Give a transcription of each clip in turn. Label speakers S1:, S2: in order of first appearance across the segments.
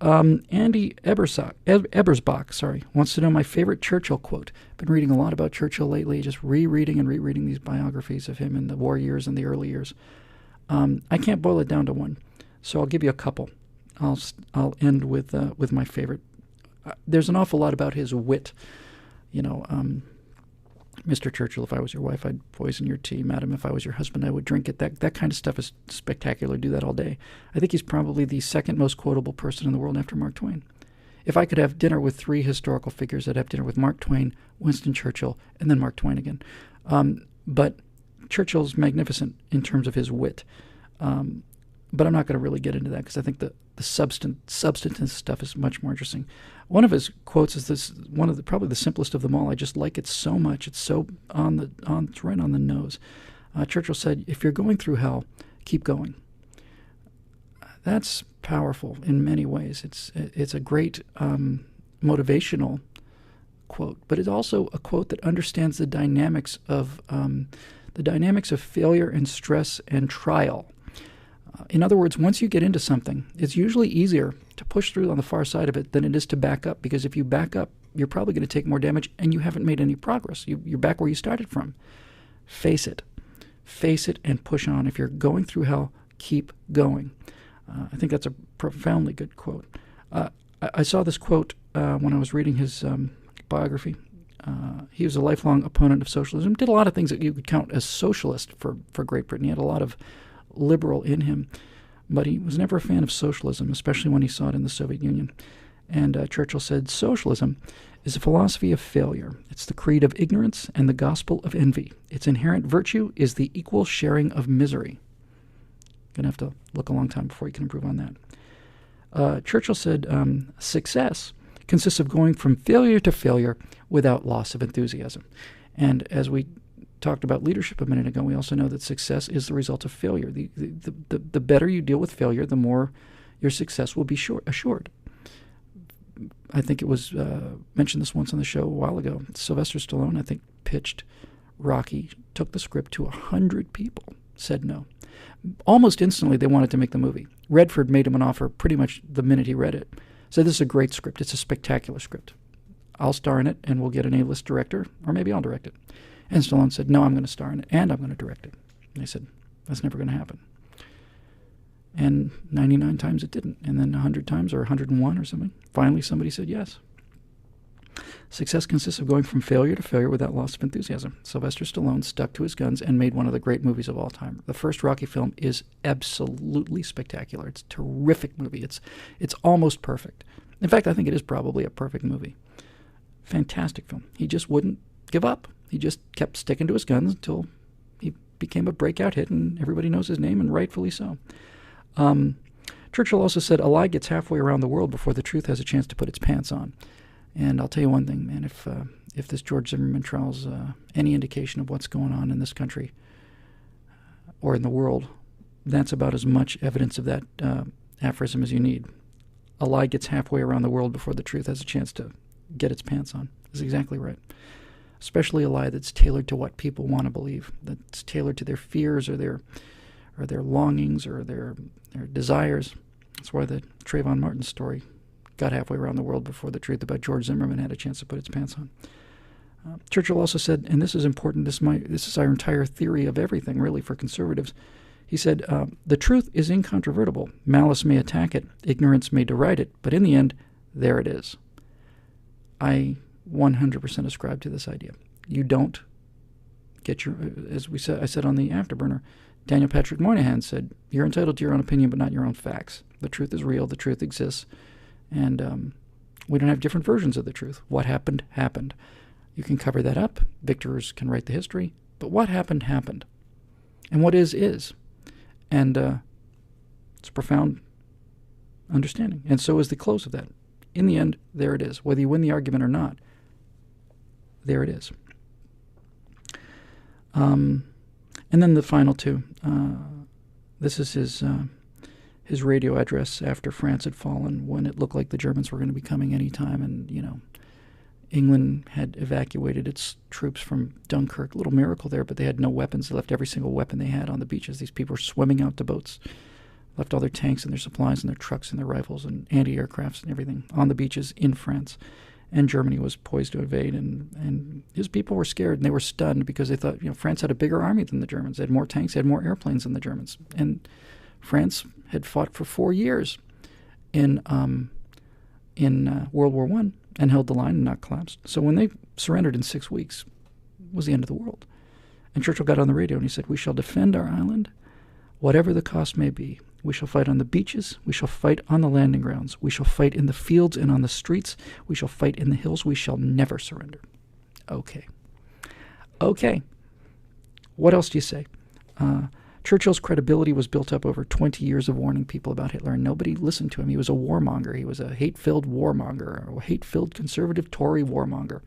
S1: Andy Ebersbach, wants to know my favorite Churchill quote. Been reading a lot about Churchill lately, just rereading and rereading these biographies of him in the war years and the early years. I can't boil it down to one, so I'll give you a couple. I'll end with my favorite. There's an awful lot about his wit. Mr. Churchill, if I was your wife, I'd poison your tea. Madam, if I was your husband, I would drink it. That kind of stuff is spectacular. Do that all day. I think he's probably the second most quotable person in the world after Mark Twain. If I could have dinner with three historical figures, I'd have dinner with Mark Twain, Winston Churchill, and then Mark Twain again. But Churchill's magnificent in terms of his wit. But I'm not going to really get into that because I think the substantive stuff is much more interesting. One of his quotes is this, probably the simplest of them all. I just like it so much. It's so it's right on the nose. Churchill said, "If you're going through hell, keep going." That's powerful in many ways. It's a great motivational quote, but it's also a quote that understands the dynamics of failure and stress and trial. In other words, once you get into something, it's usually easier to push through on the far side of it than it is to back up, because if you back up, you're probably going to take more damage and you haven't made any progress. You're back where you started from. Face it and push on. If you're going through hell, keep going. I think that's a profoundly good quote. I saw this quote when I was reading his biography. He was a lifelong opponent of socialism, did a lot of things that you could count as socialist for Great Britain. He had a lot of liberal in him, but he was never a fan of socialism, especially when he saw it in the Soviet Union. And Churchill said, "Socialism is a philosophy of failure. It's the creed of ignorance and the gospel of envy. Its inherent virtue is the equal sharing of misery." Going to have to look a long time before you can improve on that. Churchill said, "Success consists of going from failure to failure without loss of enthusiasm." And as we talked about leadership a minute ago, we also know that success is the result of failure. The better you deal with failure, the more your success will be assured. I think it was mentioned this once on the show a while ago. Sylvester Stallone, I think, pitched Rocky, took the script to 100 people, said no. Almost instantly, they wanted to make the movie. Redford made him an offer pretty much the minute he read it. Said, "This is a great script. It's a spectacular script. I'll star in it, and we'll get an A-list director, or maybe I'll direct it." And Stallone said, "No, I'm going to star in it, and I'm going to direct it." And they said, "That's never going to happen." And 99 times it didn't. And then 100 times, or 101 or something, finally somebody said yes. Success consists of going from failure to failure without loss of enthusiasm. Sylvester Stallone stuck to his guns and made one of the great movies of all time. The first Rocky film is absolutely spectacular. It's a terrific movie. It's almost perfect. In fact, I think it is probably a perfect movie. Fantastic film. He just wouldn't give up. He just kept sticking to his guns until he became a breakout hit, and everybody knows his name, and rightfully so. Churchill also said, "A lie gets halfway around the world before the truth has a chance to put its pants on." And I'll tell you one thing, man, if this George Zimmerman trial's any indication of what's going on in this country or in the world, that's about as much evidence of that aphorism as you need. A lie gets halfway around the world before the truth has a chance to get its pants on. That's exactly right. Especially a lie that's tailored to what people want to believe, that's tailored to their fears or their longings or their desires. That's why the Trayvon Martin story got halfway around the world before the truth about George Zimmerman had a chance to put its pants on. Churchill also said, and this is important, this is our entire theory of everything, really, for conservatives. He said, "The truth is incontrovertible. Malice may attack it, ignorance may deride it, but in the end, there it is." I 100% ascribe to this idea. You don't get as I said on the Afterburner, Daniel Patrick Moynihan said, "You're entitled to your own opinion, but not your own facts. The truth is real, the truth exists, and we don't have different versions of the truth. What happened, happened. You can cover that up. Victors can write the history, but what happened, happened. And what is. And it's a profound understanding. And so is the close of that. In the end, there it is. Whether you win the argument or not, there it is. And then the final two. This is his radio address after France had fallen, when it looked like the Germans were going to be coming any time, and England had evacuated its troops from Dunkirk. A little miracle there, but they had no weapons. They left every single weapon they had on the beaches. These people were swimming out to boats. left all their tanks and their supplies and their trucks and their rifles and anti-aircrafts and everything on the beaches in France. And Germany was poised to invade, and his people were scared and they were stunned because they thought, France had a bigger army than the Germans. They had more tanks, they had more airplanes than the Germans. And France had fought for 4 years in World War I and held the line and not collapsed. So when they surrendered in 6 weeks, it was the end of the world. And Churchill got on the radio and he said, "We shall defend our island, whatever the cost may be. We shall fight on the beaches. We shall fight on the landing grounds. We shall fight in the fields and on the streets. We shall fight in the hills. We shall never surrender." Okay. What else do you say? Churchill's credibility was built up over 20 years of warning people about Hitler, and nobody listened to him. He was a warmonger. He was a hate-filled warmonger, a hate-filled conservative Tory warmonger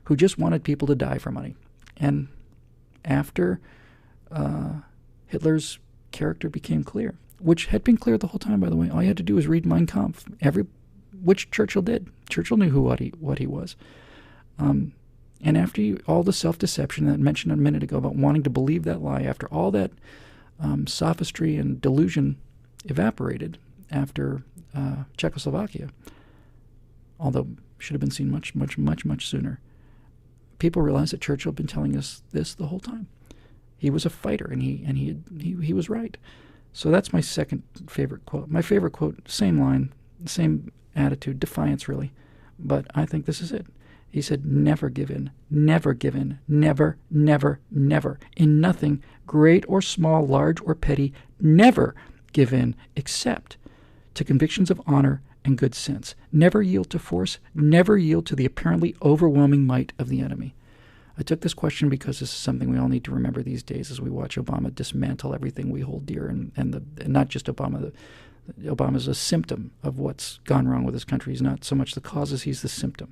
S1: who just wanted people to die for money. And after Hitler's character became clear, which had been clear the whole time, by the way, all you had to do was read Mein Kampf, which Churchill did. Churchill knew what he was. And after all the self-deception that I mentioned a minute ago about wanting to believe that lie, after all that sophistry and delusion evaporated after Czechoslovakia, although should have been seen much, much, much, much sooner, people realized that Churchill had been telling us this the whole time. He was a fighter, and he was right. So that's my second favorite quote. My favorite quote, same line, same attitude, defiance really, but I think this is it. He said, "Never give in, never give in, never, never, never. In nothing, great or small, large or petty, never give in, except to convictions of honor and good sense. Never yield to force, never yield to the apparently overwhelming might of the enemy." I took this question because this is something we all need to remember these days as we watch Obama dismantle everything we hold dear, and not just Obama. Obama's a symptom of what's gone wrong with this country. He's not so much the causes, he's the symptom.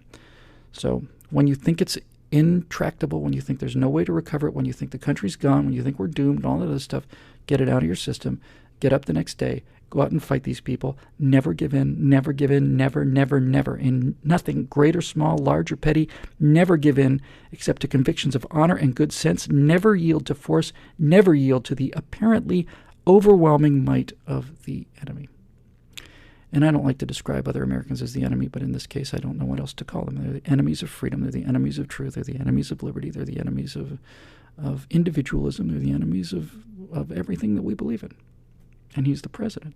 S1: So when you think it's intractable, when you think there's no way to recover it, when you think the country's gone, when you think we're doomed and all that other stuff, get it out of your system. Get up the next day. Go out and fight these people. Never give in, never give in, never, never, never. In nothing, great or small, large or petty, never give in except to convictions of honor and good sense. Never yield to force, never yield to the apparently overwhelming might of the enemy. And I don't like to describe other Americans as the enemy, but in this case, I don't know what else to call them. They're the enemies of freedom. They're the enemies of truth. They're the enemies of liberty. They're the enemies of individualism. They're the enemies of everything that we believe in. And he's the president.